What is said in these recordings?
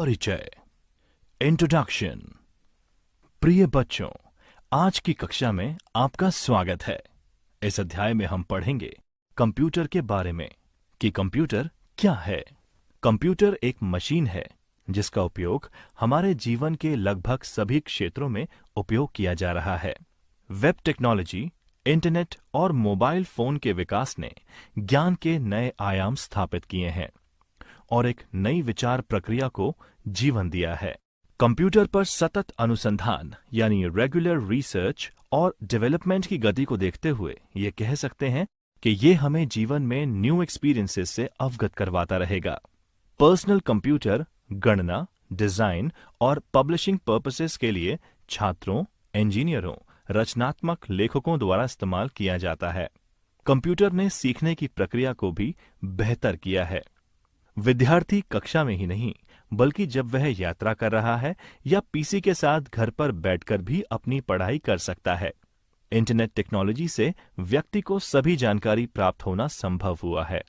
परिचय, इंट्रोडक्शन। प्रिय बच्चों, आज की कक्षा में आपका स्वागत है। इस अध्याय में हम पढ़ेंगे कंप्यूटर के बारे में कि कंप्यूटर क्या है। कंप्यूटर एक मशीन है जिसका उपयोग हमारे जीवन के लगभग सभी क्षेत्रों में उपयोग किया जा रहा है। वेब टेक्नोलॉजी, इंटरनेट और मोबाइल फोन के विकास ने ज्ञान के नए आयाम स्थापित किए हैं और एक नई विचार प्रक्रिया को जीवन दिया है। कंप्यूटर पर सतत अनुसंधान यानी रेगुलर रिसर्च और डेवलपमेंट की गति को देखते हुए ये कह सकते हैं कि ये हमें जीवन में न्यू एक्सपीरियंसेस से अवगत करवाता रहेगा। पर्सनल कंप्यूटर गणना, डिजाइन और पब्लिशिंग पर्पसेस के लिए छात्रों, इंजीनियरों, रचनात्मक लेखकों द्वारा इस्तेमाल किया जाता है। कंप्यूटर ने सीखने की प्रक्रिया को भी बेहतर किया है। विद्यार्थी कक्षा में ही नहीं बल्कि जब वह यात्रा कर रहा है या पीसी के साथ घर पर बैठकर भी अपनी पढ़ाई कर सकता है। इंटरनेट टेक्नोलॉजी से व्यक्ति को सभी जानकारी प्राप्त होना संभव हुआ है।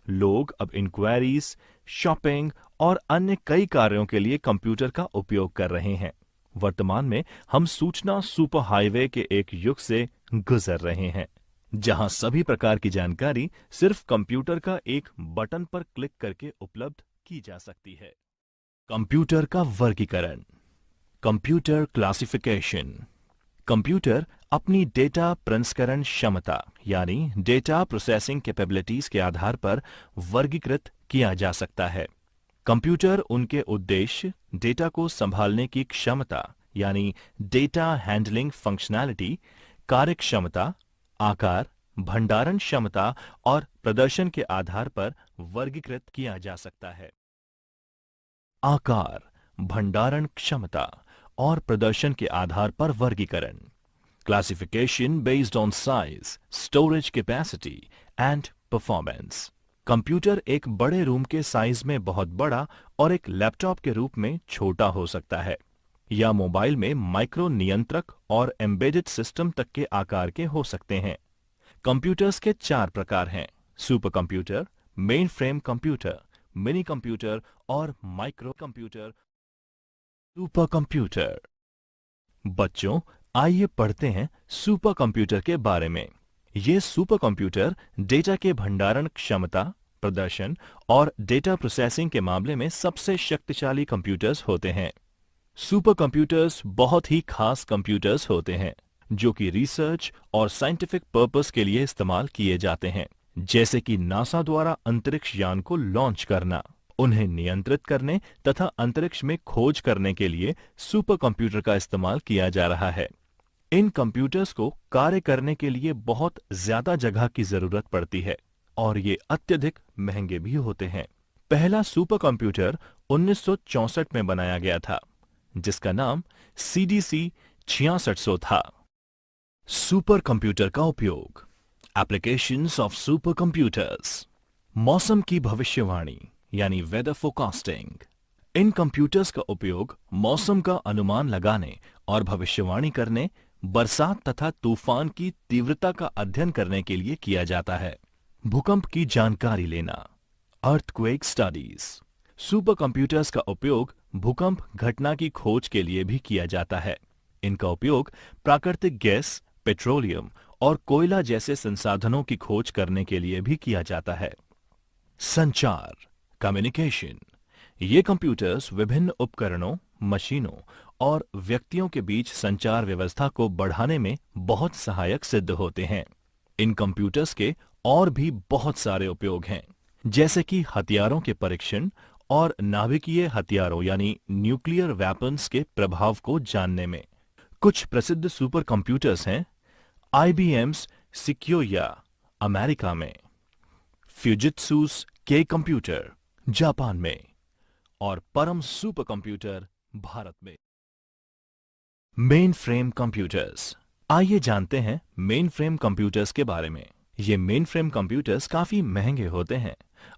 लोग अब इंक्वायरीज, शॉपिंग और अन्य कई कार्यों के लिए कंप्यूटर का उपयोग कर रहे हैं। वर्तमान में हम सूचना सुपर हाईवे के एक युग से गुजर रहे हैं जहां सभी प्रकार की जानकारी सिर्फ कंप्यूटर का एक बटन पर क्लिक करके उपलब्ध की जा सकती है। कंप्यूटर का वर्गीकरण, कंप्यूटर क्लासिफिकेशन। कंप्यूटर अपनी डेटा प्रसंस्करण क्षमता यानी डेटा प्रोसेसिंग कैपेबिलिटीज के आधार पर वर्गीकृत किया जा सकता है। कंप्यूटर उनके उद्देश्य, डेटा को संभालने की क्षमता यानी डेटा हैंडलिंग फंक्शनैलिटी, कार्यक्षमता, आकार, भंडारण क्षमता और प्रदर्शन के आधार पर वर्गीकृत किया जा सकता है। आकार, भंडारण क्षमता और प्रदर्शन के आधार पर वर्गीकरण। Classification based on size, storage capacity and performance. Computer एक बड़े रूम के साइज में बहुत बड़ा और एक लैपटॉप के रूप में छोटा हो सकता है, या मोबाइल में माइक्रो नियंत्रक और एम्बेडेड सिस्टम तक के आकार के हो सकते हैं। कंप्यूटर्स के 4 प्रकार हैं: super computer, main frame computer, mini computer और माइक्रो कंप्यूटर। Super computer. बच्चों, आइए पढ़ते हैं सुपर कंप्यूटर के बारे में। ये सुपर कंप्यूटर डेटा के भंडारण क्षमता, प्रदर्शन और डेटा प्रोसेसिंग के मामले में सबसे शक्तिशाली कंप्यूटर्स होते हैं। सुपर कंप्यूटर्स बहुत ही खास कंप्यूटर्स होते हैं जो कि रिसर्च और साइंटिफिक पर्पस के लिए इस्तेमाल किए जाते हैं, जैसे कि नासा द्वारा अंतरिक्ष यान को लॉन्च करना। उन्हें नियंत्रित करने तथा अंतरिक्ष में खोज करने के लिए सुपर कंप्यूटर का इस्तेमाल किया जा रहा है। इन कंप्यूटर्स को कार्य करने के लिए बहुत ज्यादा जगह की जरूरत पड़ती है और ये अत्यधिक महंगे भी होते हैं। पहला सुपर कंप्यूटर 1964 में बनाया गया था जिसका नाम CDC 6600 था। सुपर कंप्यूटर का उपयोग। Applications of super computers. मौसम की भविष्यवाणी यानी वेदर फोरकास्टिंग। इन कंप्यूटर्स का उपयोग मौसम का अनुमान लगाने और भविष्यवाणी करने, बरसात तथा तूफान की तीव्रता का अध्ययन करने के लिए किया जाता है। भूकंप की जानकारी लेना, अर्थक्वेक स्टडीज। सुपर कंप्यूटर्स का उपयोग भूकंप घटना की खोज के लिए भी किया जाता है। इनका उपयोग प्राकृतिक गैस, पेट्रोलियम और कोयला जैसे संसाधनों की खोज करने के लिए भी किया जाता है। संचार, कम्युनिकेशन। ये कंप्यूटर्स विभिन्न उपकरणों, मशीनों और व्यक्तियों के बीच संचार व्यवस्था को बढ़ाने में बहुत सहायक सिद्ध होते हैं। इन कंप्यूटर्स के और भी बहुत सारे उपयोग हैं, जैसे कि हथियारों के परीक्षण और नाभिकीय हथियारों यानी न्यूक्लियर वेपन्स के प्रभाव को जानने में। कुछ प्रसिद्ध सुपर कंप्यूटर्स हैं: IBM's Sequoia अमेरिका में, फ्यूजित्सु's K कंप्यूटर जापान में और परम सुपर कंप्यूटर भारत में। Main frame computers. आइए जानते हैं मेन फ्रेम कंप्यूटर्स के बारे में। ये मेन फ्रेम कंप्यूटर्स काफी महंगे होते हैं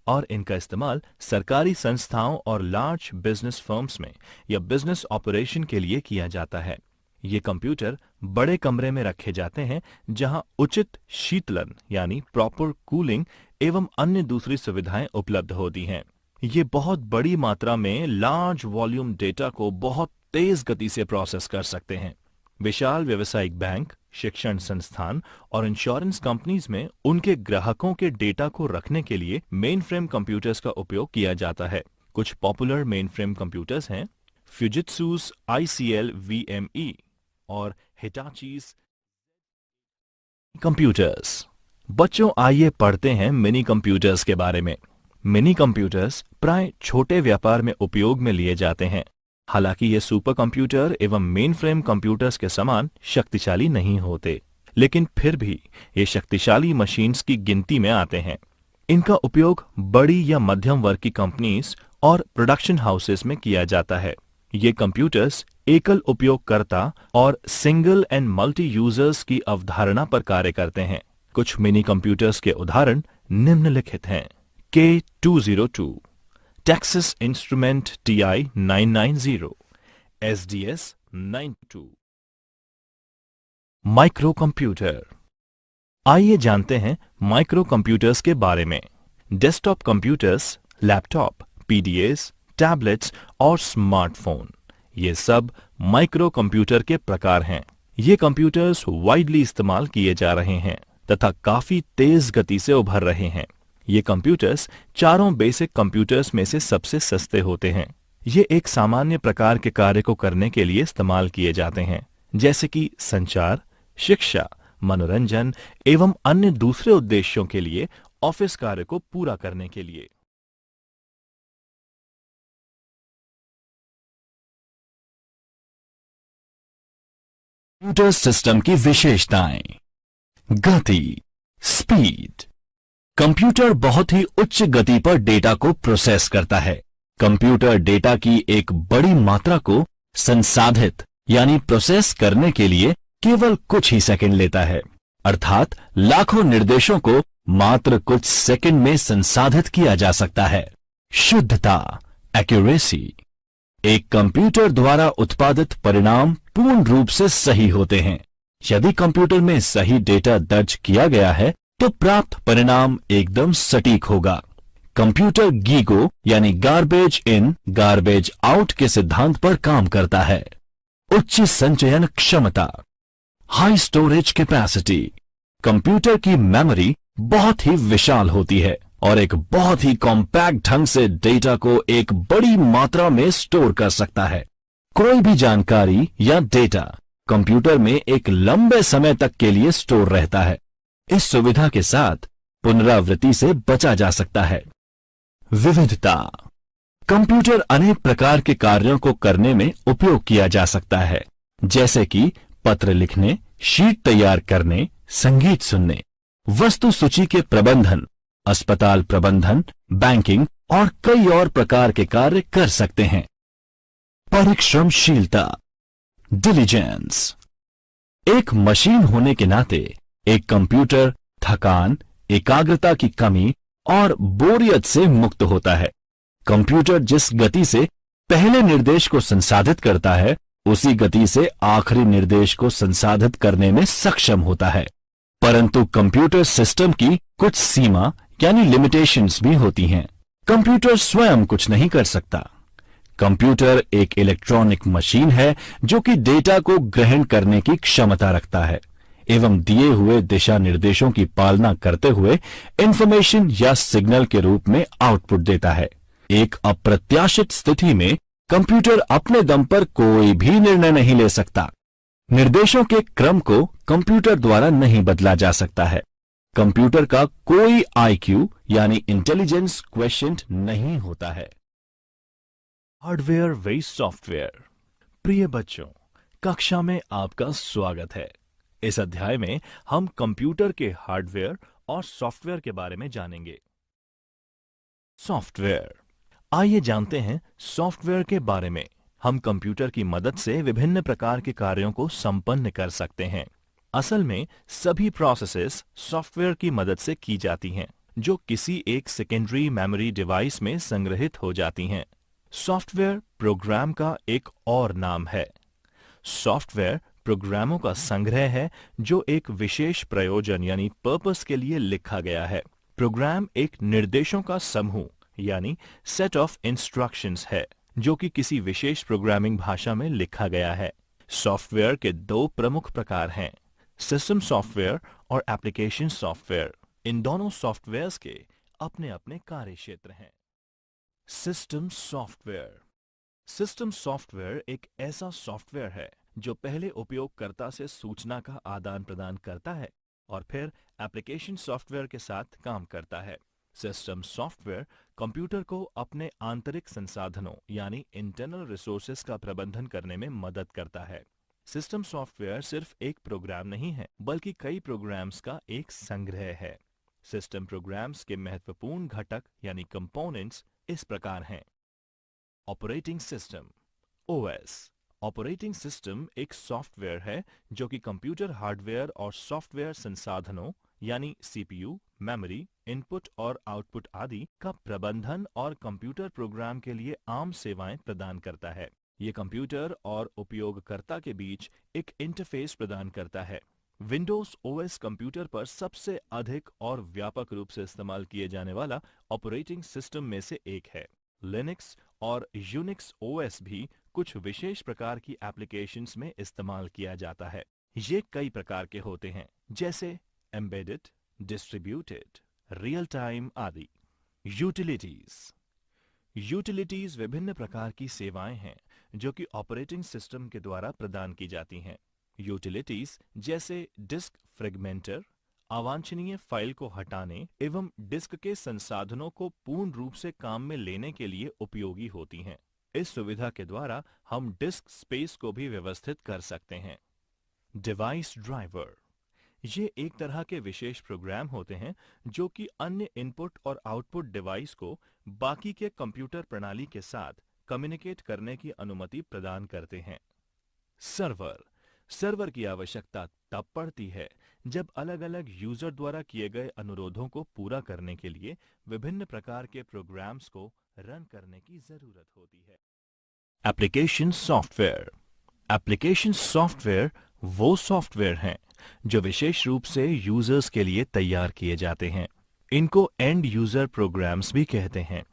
और इनका इस्तेमाल सरकारी संस्थाओं और लार्ज बिजनेस फर्म्स में या बिजनेस ऑपरेशन के लिए किया जाता है। ये कंप्यूटर बड़े कमरे में रखे जाते हैं जहां उचित शीतलन यानी प्रॉपर कूलिंग एवं अन्य दूसरी सुविधाएं उपलब्ध होती हैं। ये बहुत बड़ी मात्रा में लार्ज वॉल्यूम डेटा को बहुत तेज गति से प्रोसेस कर सकते हैं। विशाल व्यावसायिक बैंक, शिक्षण संस्थान और इंश्योरेंस कंपनीज में उनके ग्राहकों के डेटा को रखने के लिए मेनफ्रेम कंप्यूटर्स का उपयोग किया जाता है। कुछ पॉपुलर मेनफ्रेम कंप्यूटर्स हैं फ्यूजित्सु's ICL VME और हिटाची's कंप्यूटर्स। बच्चों, आइए पढ़ते हैं मिनी कंप्यूटर्स के बारे में। मिनी कंप्यूटर्स प्राय छोटे व्यापार में उपयोग में लिए जाते हैं। हालांकि ये सुपर कंप्यूटर एवं मेनफ्रेम कंप्यूटर्स के समान शक्तिशाली नहीं होते, लेकिन फिर भी ये शक्तिशाली मशीन्स की गिनती में आते हैं। इनका उपयोग बड़ी या मध्यम वर्ग की कंपनीज और प्रोडक्शन हाउसेस में किया जाता है। ये कंप्यूटर्स एकल उपयोगकर्ता और सिंगल एंड मल्टी यूजर्स की अवधारणा पर कार्य करते हैं। कुछ मिनी कंप्यूटर्स के उदाहरण निम्नलिखित हैं। K202, Texas Instrument TI-990, SDS 92। Micro computer. आइए जानते हैं माइक्रो कंप्यूटर्स के बारे में। Desktop computers, laptop, PDAs, tablets और स्मार्टफोन, ये सब माइक्रो कंप्यूटर के प्रकार हैं। ये कंप्यूटर्स वाइडली इस्तेमाल किए जा रहे हैं तथा काफी तेज गति से उभर रहे हैं। ये कंप्यूटर्स चारों बेसिक कंप्यूटर्स में से सबसे सस्ते होते हैं। ये एक सामान्य प्रकार के कार्य को करने के लिए इस्तेमाल किए जाते हैं, जैसे कि संचार, शिक्षा, मनोरंजन एवं अन्य दूसरे उद्देश्यों के लिए, ऑफिस कार्य को पूरा करने के लिए। कंप्यूटर सिस्टम की विशेषताएं। गति, स्पीड। कंप्यूटर बहुत ही उच्च गति पर डेटा को प्रोसेस करता है। कंप्यूटर डेटा की एक बड़ी मात्रा को संसाधित यानी प्रोसेस करने के लिए केवल कुछ ही सेकंड लेता है, अर्थात लाखों निर्देशों को मात्र कुछ सेकंड में संसाधित किया जा सकता है। शुद्धता, एक्यूरेसी। एक कंप्यूटर द्वारा उत्पादित परिणाम पूर्ण रूप से सही होते हैं। यदि कंप्यूटर में सही डेटा दर्ज किया गया है तो प्राप्त परिणाम एकदम सटीक होगा। कंप्यूटर गीगो यानी गार्बेज इन गार्बेज आउट के सिद्धांत पर काम करता है। उच्च संचयन क्षमता, हाई स्टोरेज कैपेसिटी। कंप्यूटर की मेमोरी बहुत ही विशाल होती है और एक बहुत ही कॉम्पैक्ट ढंग से डेटा को एक बड़ी मात्रा में स्टोर कर सकता है। कोई भी जानकारी या डेटा कंप्यूटर में एक लंबे समय तक के लिए स्टोर रहता है। इस सुविधा के साथ पुनरावृत्ति से बचा जा सकता है। विविधता। कंप्यूटर अनेक प्रकार के कार्यों को करने में उपयोग किया जा सकता है, जैसे कि पत्र लिखने, शीट तैयार करने, संगीत सुनने, वस्तु सूची के प्रबंधन, अस्पताल प्रबंधन, बैंकिंग और कई और प्रकार के कार्य कर सकते हैं। परिश्रमशीलता, डिलीजेंस। एक मशीन होने के नाते एक कंप्यूटर थकान, एकाग्रता की कमी और बोरियत से मुक्त होता है। कंप्यूटर जिस गति से पहले निर्देश को संसाधित करता है, उसी गति से आखिरी निर्देश को संसाधित करने में सक्षम होता है। परंतु कंप्यूटर सिस्टम की कुछ सीमा यानी लिमिटेशंस भी होती हैं। कंप्यूटर स्वयं कुछ नहीं कर सकता। कंप्यूटर एक इलेक्ट्रॉनिक मशीन है जो कि डेटा को ग्रहण करने की क्षमता रखता है एवं दिए हुए दिशा निर्देशों की पालना करते हुए इंफॉर्मेशन या सिग्नल के रूप में आउटपुट देता है। एक अप्रत्याशित स्थिति में कंप्यूटर अपने दम पर कोई भी निर्णय नहीं ले सकता। निर्देशों के क्रम को कंप्यूटर द्वारा नहीं बदला जा सकता है। कंप्यूटर का कोई IQ यानी इंटेलिजेंस क्वेश्चन नहीं होता है। हार्डवेयर वेस सॉफ्टवेयर। प्रिय बच्चों, कक्षा में आपका स्वागत है। इस अध्याय में हम कंप्यूटर के हार्डवेयर और सॉफ्टवेयर के बारे में जानेंगे। सॉफ्टवेयर। आइए जानते हैं सॉफ्टवेयर के बारे में। हम कंप्यूटर की मदद से विभिन्न प्रकार के कार्यों को संपन्न कर सकते हैं। असल में सभी प्रोसेसेस सॉफ्टवेयर की मदद से की जाती हैं, जो किसी एक सेकेंडरी मेमोरी डिवाइस में संग्रहित हो जाती हैं। सॉफ्टवेयर प्रोग्राम का एक और नाम है। सॉफ्टवेयर प्रोग्रामों का संग्रह है जो एक विशेष प्रयोजन यानी पर्पस के लिए लिखा गया है। प्रोग्राम एक निर्देशों का समूह यानी सेट ऑफ इंस्ट्रक्शंस है जो कि किसी विशेष प्रोग्रामिंग भाषा में लिखा गया है। सॉफ्टवेयर के दो प्रमुख प्रकार हैं, सिस्टम सॉफ्टवेयर और एप्लीकेशन सॉफ्टवेयर। इन दोनों सॉफ्टवेयर्स के अपने अपने कार्य क्षेत्र हैं। System software. सिस्टम सॉफ्टवेयर एक ऐसा सॉफ्टवेयर है जो पहले उपयोगकर्ता से सूचना का आदान प्रदान करता है और फिर एप्लीकेशन सॉफ्टवेयर के साथ काम करता है। सिस्टम सॉफ्टवेयर कंप्यूटर को अपने आंतरिक संसाधनों यानी इंटरनल रिसोर्सेज का प्रबंधन करने में मदद करता है। सिस्टम सॉफ्टवेयर सिर्फ एक प्रोग्राम नहीं है, बल्कि कई प्रोग्राम्स का एक संग्रह है। सिस्टम प्रोग्राम्स के महत्वपूर्ण घटक यानी कंपोनेंट्स इस प्रकार हैं। Operating system, OS. Operating system एक सॉफ्टवेयर है जो कि कंप्यूटर हार्डवेयर और सॉफ्टवेयर संसाधनों यानी सीपीयू, मेमोरी, इनपुट और आउटपुट आदि का प्रबंधन और कंप्यूटर प्रोग्राम के लिए आम सेवाएं प्रदान करता है। ये कंप्यूटर और उपयोगकर्ता के बीच एक इंटरफेस प्रदान करता है। विंडोज ओएस कंप्यूटर पर सबसे अधिक और व्यापक रूप से इस्तेमाल किए जाने वाला ऑपरेटिंग सिस्टम में से एक है। लिनक्स और यूनिक्स ओएस भी कुछ विशेष प्रकार की एप्लीकेशंस में इस्तेमाल किया जाता है। ये कई प्रकार के होते हैं, जैसे एम्बेडेड, डिस्ट्रीब्यूटेड, रियल टाइम आदि। यूटिलिटीज। यूटिलिटीज विभिन्न प्रकार की सेवाएं हैं जो कि ऑपरेटिंग सिस्टम के द्वारा प्रदान की जाती हैं। यूटिलिटीज जैसे डिस्क फ्रेगमेंटर, अवांछनीय फाइल को हटाने एवं डिस्क के संसाधनों को पूर्ण रूप से काम में लेने के लिए उपयोगी होती हैं। इस सुविधा के द्वारा हम डिस्क स्पेस को भी व्यवस्थित कर सकते हैं। Device driver. ये एक तरह के विशेष प्रोग्राम होते हैं जो कि अन्य इनपुट और आउटपुट डिवाइस को बाकी के कंप्यूटर प्रणाली के साथ कम्युनिकेट करने की अनुमति प्रदान करते हैं। सर्वर। सर्वर की आवश्यकता तब पड़ती है जब अलग-अलग यूजर द्वारा किए गए अनुरोधों को पूरा करने के लिए विभिन्न प्रकार के प्रोग्राम्स को रन करने की जरूरत होती है। Application software. एप्लीकेशन सॉफ्टवेयर वो सॉफ्टवेयर हैं जो विशेष रूप से यूजर्स के लिए तैयार किए जाते हैं। इनको एंड यूजर प्रोग्राम्स भी कहते हैं।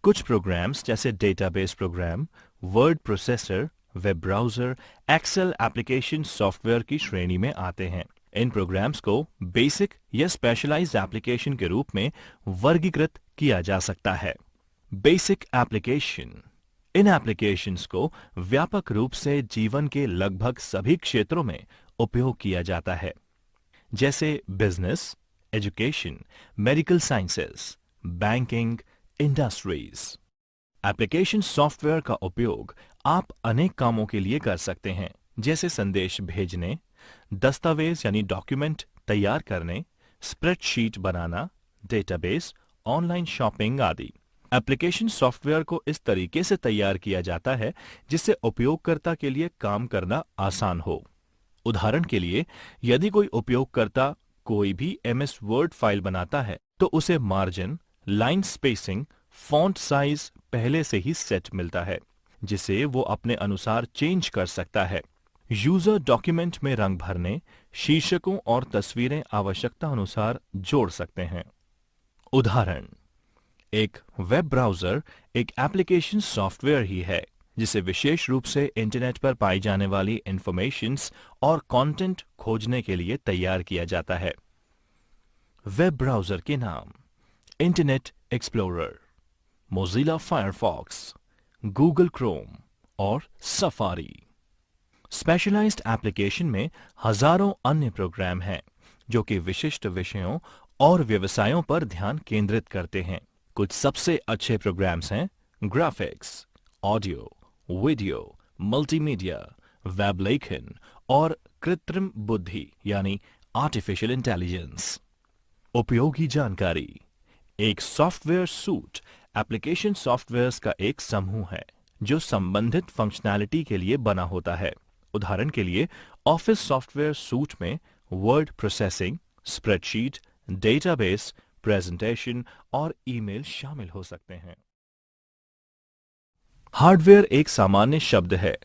कुछ प्रोग्राम्स जैसे database program, word processor, web browser, Excel application software की श्रेणी में आते हैं। इन प्रोग्राम्स को बेसिक या स्पेशलाइज्ड एप्लीकेशन के रूप में वर्गीकृत किया जा सकता है। Basic application. इन एप्लीकेशंस को व्यापक रूप से जीवन के लगभग सभी क्षेत्रों में उपयोग किया जाता है, जैसे business, education, medical sciences, banking, industries. Application software का उपयोग आप अनेक कामों के लिए कर सकते हैं, जैसे संदेश भेजने, दस्तावेज यानी डॉक्यूमेंट तैयार करने, स्प्रेडशीट बनाना, डेटाबेस, ऑनलाइन शॉपिंग आदि। एप्लीकेशन सॉफ्टवेयर को इस तरीके से तैयार किया जाता है जिससे उपयोगकर्ता के लिए काम करना आसान हो। उदाहरण के लिए, यदि कोई उपयोगकर्ता कोई भी एमएस वर्ड फाइल बनाता है तो उसे margin, line spacing, font size पहले से ही सेट मिलता है जिसे वो अपने अनुसार चेंज कर सकता है। यूजर डॉक्यूमेंट में रंग भरने, शीर्षकों और तस्वीरें आवश्यकता अनुसार जोड़ सकते हैं। उदाहरण, एक वेब ब्राउजर एक एप्लीकेशन सॉफ्टवेयर ही है जिसे विशेष रूप से इंटरनेट पर पाई जाने वाली इंफॉर्मेशंस और कंटेंट खोजने के लिए तैयार किया जाता है। वेब ब्राउजर के नाम: internet explorer, Mozilla Firefox, Google Chrome और सफारी। स्पेशलाइज्ड एप्लीकेशन में हजारों अन्य प्रोग्राम हैं जो कि विशिष्ट विषयों और व्यवसायों पर ध्यान केंद्रित करते हैं। कुछ सबसे अच्छे प्रोग्राम्स हैं graphics, audio, video, multimedia, web लेखन और कृत्रिम बुद्धि यानी आर्टिफिशियल इंटेलिजेंस। उपयोगी जानकारी: एक सॉफ्टवेयर सूट एप्लीकेशन सॉफ्टवेयर्स का एक समूह है जो संबंधित फंक्शनैलिटी के लिए बना होता है। उदाहरण के लिए, ऑफिस सॉफ्टवेयर सूट में word processing, spreadsheet, database, presentation और ईमेल शामिल हो सकते हैं। हार्डवेयर एक सामान्य शब्द है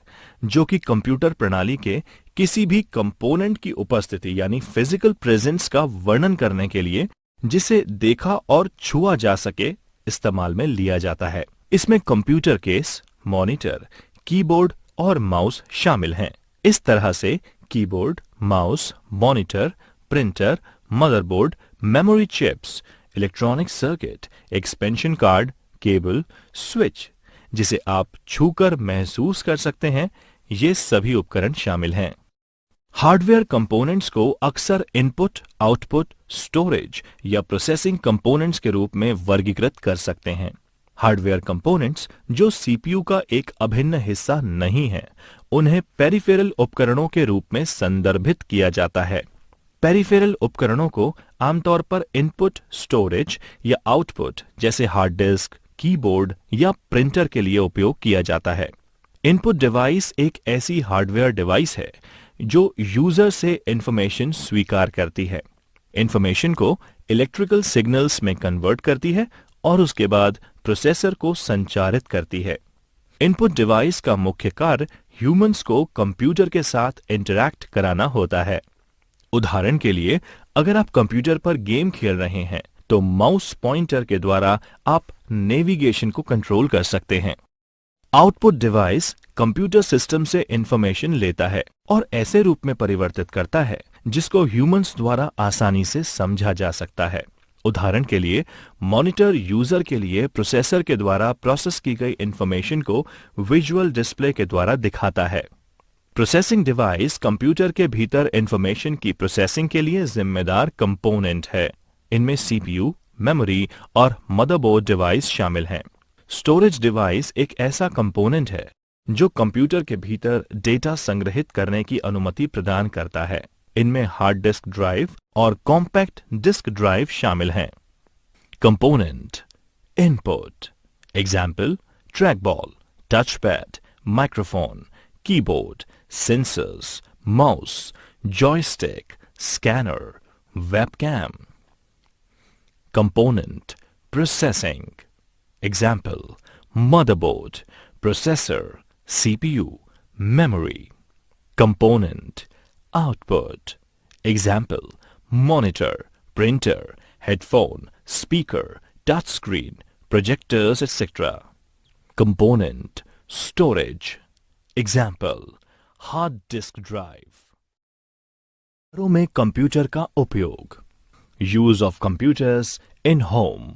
जो कि कंप्यूटर प्रणाली के किसी भी कंपोनेंट की उपस्थिति यानी फिजिकल प्रेजेंस का वर्णन करने के लिए जिसे देखा और छुआ जा सके इस्तेमाल में लिया जाता है। इसमें कंप्यूटर केस, मॉनिटर, कीबोर्ड और माउस शामिल हैं। इस तरह से keyboard, mouse, monitor, printer, motherboard, memory chips, electronic circuit, expansion card, cable, switch, जिसे आप छूकर महसूस कर सकते हैं, ये सभी उपकरण शामिल हैं। हार्डवेयर कंपोनेंट्स को अक्सर इनपुट, आउटपुट, स्टोरेज या प्रोसेसिंग कंपोनेंट्स के रूप में वर्गीकृत कर सकते हैं। हार्डवेयर कंपोनेंट्स जो सीपीयू का एक अभिन्न हिस्सा नहीं है, उन्हें पेरिफेरल उपकरणों के रूप में संदर्भित किया जाता है। पेरिफेरल उपकरणों को आमतौर पर इनपुट, स्टोरेज या आउटपुट जैसे हार्ड डिस्क, कीबोर्ड या प्रिंटर के लिए उपयोग किया जाता है। इनपुट डिवाइस एक ऐसी हार्डवेयर डिवाइस है जो यूजर से इंफॉर्मेशन स्वीकार करती है, इंफॉर्मेशन को इलेक्ट्रिकल सिग्नल्स में कन्वर्ट करती है और उसके बाद प्रोसेसर को संचारित करती है। इनपुट डिवाइस का मुख्य कार्य ह्यूमंस को कंप्यूटर के साथ इंटरैक्ट कराना होता है। उदाहरण के लिए, अगर आप कंप्यूटर पर गेम खेल रहे हैं तो माउस पॉइंटर के द्वारा आप नेविगेशन को कंट्रोल कर सकते हैं। आउटपुट डिवाइस कंप्यूटर सिस्टम से इंफॉर्मेशन लेता है और ऐसे रूप में परिवर्तित करता है जिसको ह्यूमंस द्वारा आसानी से समझा जा सकता है। उदाहरण के लिए, मॉनिटर यूजर के लिए प्रोसेसर के द्वारा प्रोसेस की गई इंफॉर्मेशन को विजुअल डिस्प्ले के द्वारा दिखाता है। प्रोसेसिंग डिवाइस कंप्यूटर के भीतर इंफॉर्मेशन की प्रोसेसिंग के लिए जिम्मेदार कंपोनेंट है। इनमें सीपीयू, मेमोरी और मदरबोर्ड डिवाइस शामिल हैं। स्टोरेज डिवाइस एक ऐसा कंपोनेंट है जो कंप्यूटर के भीतर डेटा संग्रहित करने की अनुमति प्रदान करता है। इनमें हार्ड डिस्क ड्राइव और कॉम्पैक्ट डिस्क ड्राइव शामिल हैं। Component input example track ball, touch pad, microphone, keyboard, sensors, mouse, joystick, scanner, webcam. Component processing example motherboard, processor, CPU, memory. Component output example monitor, printer, headphone, speaker, touchscreen, projectors, etc. Component storage example hard disk drive. घरों में computer का उपयोग, use of computers in home.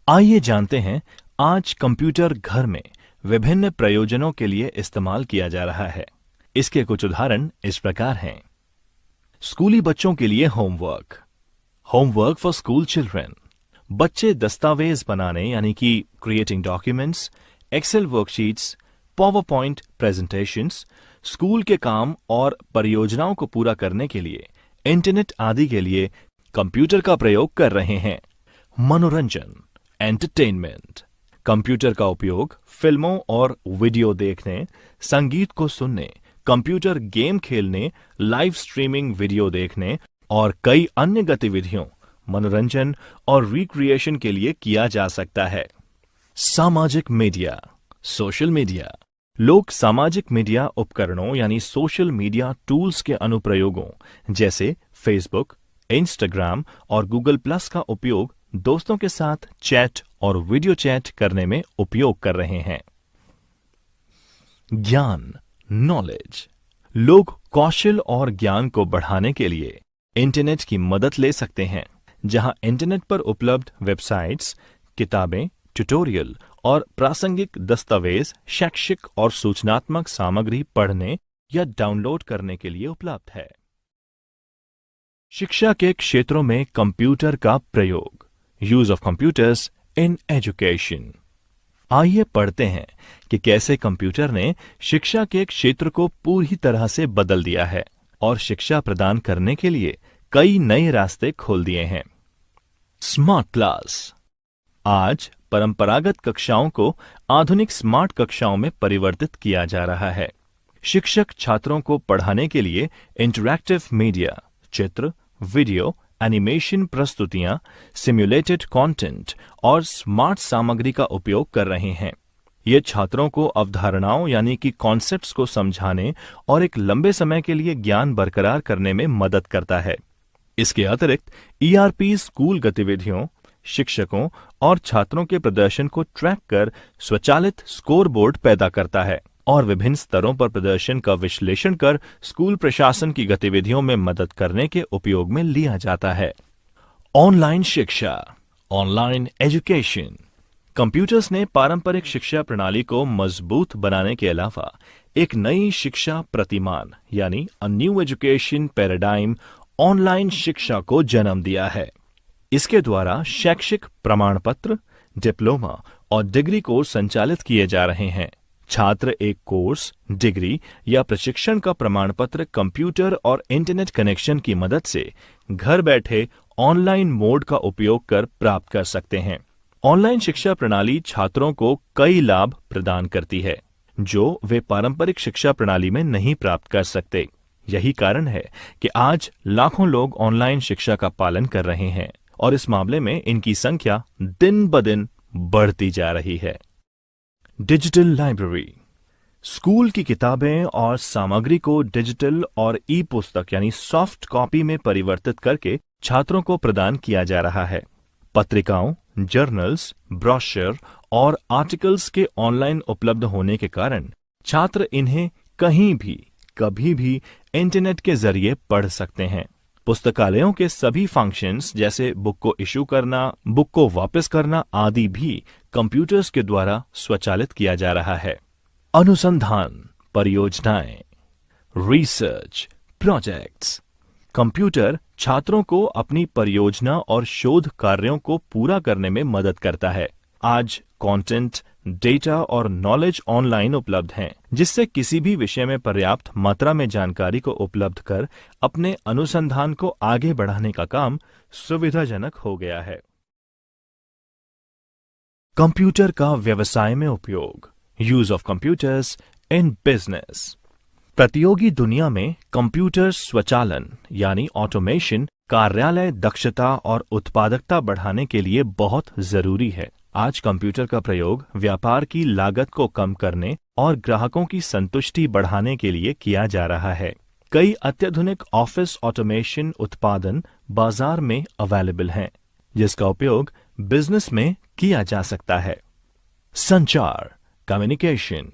आइए जानते हैं आज computer घर में विभिन्न प्रयोजनों के लिए इस्तेमाल किया जा रहा है। इसके कुछ उदाहरण इस प्रकार हैं। स्कूली बच्चों के लिए होमवर्क फॉर स्कूल चिल्ड्रन। बच्चे दस्तावेज बनाने यानी कि creating documents, Excel worksheets, PowerPoint presentations, school के काम और परियोजनाओं को पूरा करने के लिए इंटरनेट आदि के लिए कंप्यूटर का प्रयोग कर रहे हैं। मनोरंजन एंटरटेनमेंट। कंप्यूटर का उपयोग फिल्मों और वीडियो देखने, संगीत को सुनने, कंप्यूटर गेम खेलने, लाइव स्ट्रीमिंग वीडियो देखने और कई अन्य गतिविधियों, मनोरंजन और रिक्रिएशन के लिए किया जा सकता है। सामाजिक मीडिया सोशल मीडिया। लोग सामाजिक मीडिया उपकरणों यानी सोशल मीडिया टूल्स के अनुप्रयोगों जैसे फेसबुक, इंस्टाग्राम और गूगल प्लस का उपयोग दोस्तों के साथ चैट और वीडियो चैट करने में उपयोग कर रहे हैं। ज्ञान नॉलेज। लोग कौशल और ज्ञान को बढ़ाने के लिए इंटरनेट की मदद ले सकते हैं, जहां इंटरनेट पर उपलब्ध वेबसाइट्स, किताबें, ट्यूटोरियल और प्रासंगिक दस्तावेज शैक्षिक और सूचनात्मक सामग्री पढ़ने या डाउनलोड करने के लिए उपलब्ध है। शिक्षा के क्षेत्रों में कंप्यूटर का प्रयोग, use of computers in education. आइए पढ़ते हैं कि कैसे कंप्यूटर ने शिक्षा के क्षेत्र को पूरी तरह से बदल दिया है और शिक्षा प्रदान करने के लिए कई नए रास्ते खोल दिए हैं। Smart class. आज परंपरागत कक्षाओं को आधुनिक स्मार्ट कक्षाओं में परिवर्तित किया जा रहा है। शिक्षक छात्रों को पढ़ाने के लिए इंटरैक्टिव मीडिया, चित्र, वीडियो, एनिमेशन प्रस्तुतियां, सिम्युलेटेड कंटेंट और स्मार्ट सामग्री का उपयोग कर रहे हैं। ये छात्रों को अवधारणाओं यानी कि कॉन्सेप्ट्स को समझाने और एक लंबे समय के लिए ज्ञान बरकरार करने में मदद करता है। इसके अतिरिक्त ईआरपी स्कूल गतिविधियों, शिक्षकों और छात्रों के प्रदर्शन को ट्रैक कर स्वचालित स्कोर बोर्ड पैदा करता है और विभिन्न स्तरों पर प्रदर्शन का विश्लेषण कर स्कूल प्रशासन की गतिविधियों में मदद करने के उपयोग में लिया जाता है। ऑनलाइन शिक्षा, ऑनलाइन एजुकेशन। कंप्यूटर्स ने पारंपरिक शिक्षा प्रणाली को मजबूत बनाने के अलावा एक नई शिक्षा प्रतिमान यानी a new education paradigm online शिक्षा को जन्म दिया है। इसके द्वारा शैक्षिक प्रमाण पत्र, डिप्लोमा और डिग्री कोर्स संचालित किए जा रहे हैं। छात्र एक कोर्स, डिग्री या प्रशिक्षण का प्रमाण पत्र कंप्यूटर और इंटरनेट कनेक्शन की मदद से घर बैठे ऑनलाइन मोड का उपयोग कर प्राप्त कर सकते हैं। ऑनलाइन शिक्षा प्रणाली छात्रों को कई लाभ प्रदान करती है जो वे पारंपरिक शिक्षा प्रणाली में नहीं प्राप्त कर सकते। यही कारण है कि आज लाखों लोग ऑनलाइन शिक्षा का पालन कर रहे हैं और इस मामले में इनकी संख्या दिन ब दिन बढ़ती जा रही है। Digital library. स्कूल की किताबें और सामग्री को डिजिटल और ई पुस्तक यानी सॉफ्ट कॉपी में परिवर्तित करके छात्रों को प्रदान किया जा रहा है। पत्रिकाओं, जर्नल्स, ब्रोशर और आर्टिकल्स के ऑनलाइन उपलब्ध होने के कारण छात्र इन्हें कहीं भी कभी भी इंटरनेट के जरिए पढ़ सकते हैं। पुस्तकालयों के सभी फंक्शंस जैसे बुक को इशू करना, बुक को वापस करना आदि भी कंप्यूटर्स के द्वारा स्वचालित किया जा रहा है। अनुसंधान, परियोजनाएं, रिसर्च प्रोजेक्ट्स। कंप्यूटर छात्रों को अपनी परियोजना और शोध कार्यों को पूरा करने में मदद करता है। आज कंटेंट, डेटा और नॉलेज ऑनलाइन उपलब्ध हैं, जिससे किसी भी विषय में पर्याप्त मात्रा में जानकारी को उपलब्ध कर अपने अनुसंधान को आगे बढ़ाने का काम सुविधाजनक हो गया है। कंप्यूटर का व्यवसाय में उपयोग, use of computers in business. प्रतियोगी दुनिया में कंप्यूटर स्वचालन यानी ऑटोमेशन कार्यालय दक्षता और उत्पादकता बढ़ाने के लिए बहुत जरूरी है। आज कंप्यूटर का प्रयोग व्यापार की लागत को कम करने और ग्राहकों की संतुष्टि बढ़ाने के लिए किया जा रहा है। कई अत्याधुनिक ऑफिस ऑटोमेशन उत्पादन बाजार में अवेलेबल हैं, जिसका उपयोग बिजनेस में किया जा सकता है। संचार, कम्युनिकेशन।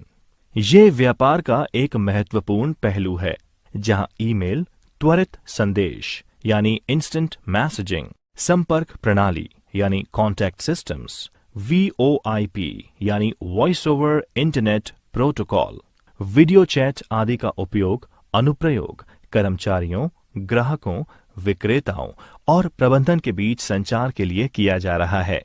ये व्यापार का एक महत्वपूर्ण पहलू है, जहां ईमेल, त्वरित संदेश यानी इंस्टेंट मैसेजिंग, संपर्क प्रणाली यानी कॉन्टैक्ट सिस्टम्स, VoIP यानी voice over internet protocol, video chat आदि का उपयोग अनुप्रयोग कर्मचारियों, ग्राहकों, विक्रेताओं और प्रबंधन के बीच संचार के लिए किया जा रहा है।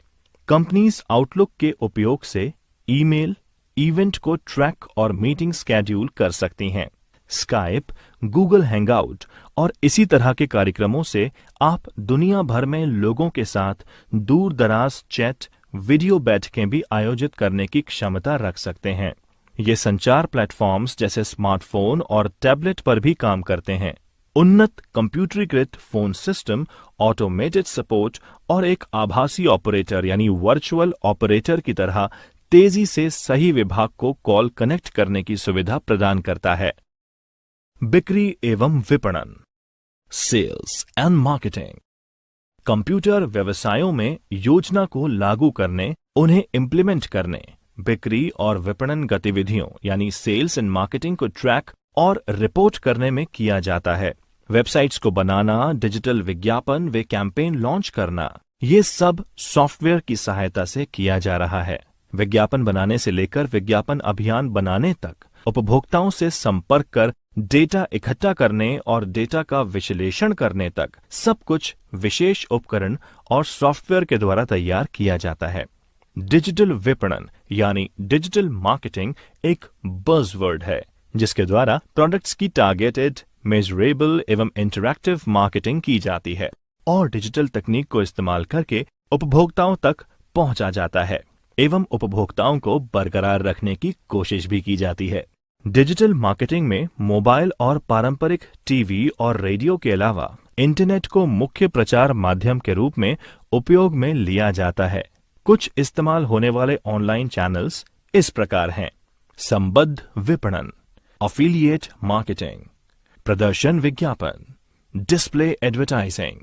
कंपनीज आउटलुक के उपयोग से ईमेल, इवेंट को ट्रैक और मीटिंग स्केड्यूल कर सकती हैं। स्काइप, गूगल हैंगआउट और इसी तरह के कार्यक्रमों से आप दुनिया भर में लोगों के साथ दूर दराज चैट, वीडियो बैठकें भी आयोजित करने की क्षमता रख सकते हैं। ये संचार प्लेटफॉर्म्स जैसे स्मार्टफोन और टैबलेट पर भी काम करते हैं। उन्नत कंप्यूटरीकृत फोन सिस्टम, ऑटोमेटेड सपोर्ट और एक आभासी ऑपरेटर यानी वर्चुअल ऑपरेटर की तरह तेजी से सही विभाग को कॉल कनेक्ट करने की सुविधा प्रदान करता है। बिक्री एवं विपणन, सेल्स एंड मार्केटिंग। कंप्यूटर व्यवसायों में योजना को लागू करने, उन्हें इंप्लीमेंट करने, बिक्री और विपणन गतिविधियों यानी सेल्स एंड मार्केटिंग को ट्रैक और रिपोर्ट करने में किया जाता है। वेबसाइट्स को बनाना, डिजिटल विज्ञापन व कैंपेन लॉन्च करना, ये सब सॉफ्टवेयर की सहायता से किया जा रहा है। विज्ञापन बनाने से लेकर विज्ञापन अभियान बनाने तक, उपभोक्ताओं से संपर्क कर डेटा इकट्ठा करने और डेटा का विश्लेषण करने तक सब कुछ विशेष उपकरण और सॉफ्टवेयर के द्वारा तैयार किया जाता है। डिजिटल विपणन यानी डिजिटल मार्केटिंग एक बज़वर्ड है, जिसके द्वारा प्रोडक्ट्स की टारगेटेड, मेजरेबल एवं इंटरैक्टिव मार्केटिंग की जाती है और डिजिटल तकनीक को इस्तेमाल करके उपभोक्ताओं तक पहुंचा जाता है एवं उपभोक्ताओं को बरकरार रखने की कोशिश भी की जाती है। डिजिटल मार्केटिंग में मोबाइल और पारंपरिक टीवी और रेडियो के अलावा इंटरनेट को मुख्य प्रचार माध्यम के रूप में उपयोग में लिया जाता है। कुछ इस्तेमाल होने वाले ऑनलाइन चैनल्स इस प्रकार हैं: संबद्ध विपणन, अफिलिएट मार्केटिंग, प्रदर्शन विज्ञापन, डिस्प्ले एडवर्टाइजिंग,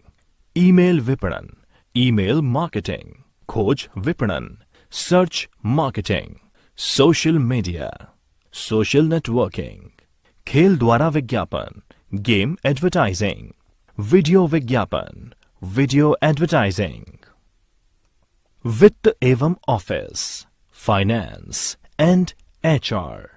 ईमेल विपणन, ईमेल मार्केटिंग, खोज विपणन, search marketing, social media, social networking, खेल द्वारा विज्ञापन, गेम एडवर्टाइजिंग, वीडियो विज्ञापन, वीडियो एडवर्टाइजिंग, वित्त एवं ऑफिस, फाइनेंस एंड एचआर।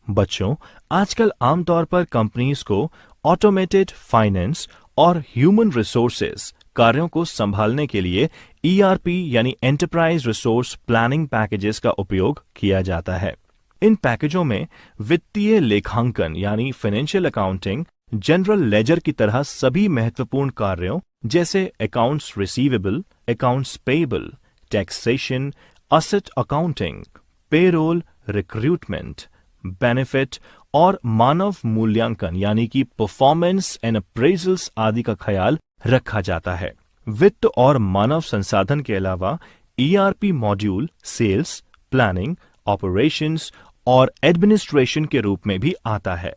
बच्चों, आजकल आमतौर पर कंपनीज को ऑटोमेटेड फाइनेंस और ह्यूमन रिसोर्सेज कार्यों को संभालने के लिए ईआरपी यानी एंटरप्राइज रिसोर्स प्लानिंग पैकेजेस का उपयोग किया जाता है। इन पैकेजों में वित्तीय लेखांकन यानी फाइनेंशियल अकाउंटिंग, जनरल लेजर की तरह सभी महत्वपूर्ण कार्यों जैसे accounts receivable, accounts payable, taxation, asset accounting, payroll, recruitment, benefit और मानव मूल्यांकन यानी कि परफॉर्मेंस एंड अप्रेजल्स आदि का ख्याल रखा जाता है। वित्त और मानव संसाधन के अलावा ERP module sales, planning, operations और एडमिनिस्ट्रेशन के रूप में भी आता है।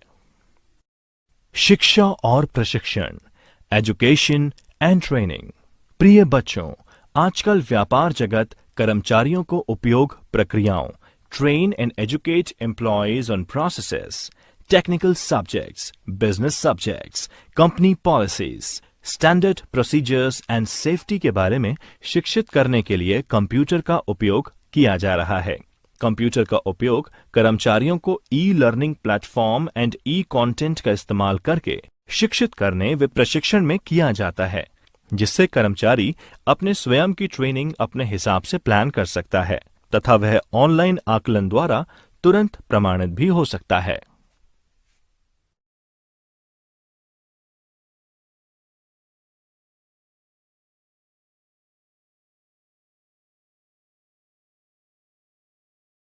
शिक्षा और प्रशिक्षण, एजुकेशन एंड ट्रेनिंग। प्रिय बच्चों, आजकल व्यापार जगत कर्मचारियों को उपयोग प्रक्रियाओं, train and educate employees on processes, technical subjects, business subjects, company policies, standard procedures and safety के बारे में शिक्षित करने के लिए कंप्यूटर का उपयोग किया जा रहा है। कंप्यूटर का उपयोग कर्मचारियों को e learning platform and E content का इस्तेमाल करके शिक्षित करने व प्रशिक्षण में किया जाता है, जिससे कर्मचारी अपने स्वयं की ट्रेनिंग अपने हिसाब से प्लान कर सकता है तथा वह ऑनलाइन आकलन द्वारा तुरंत प्रमाणित भी हो सकता है।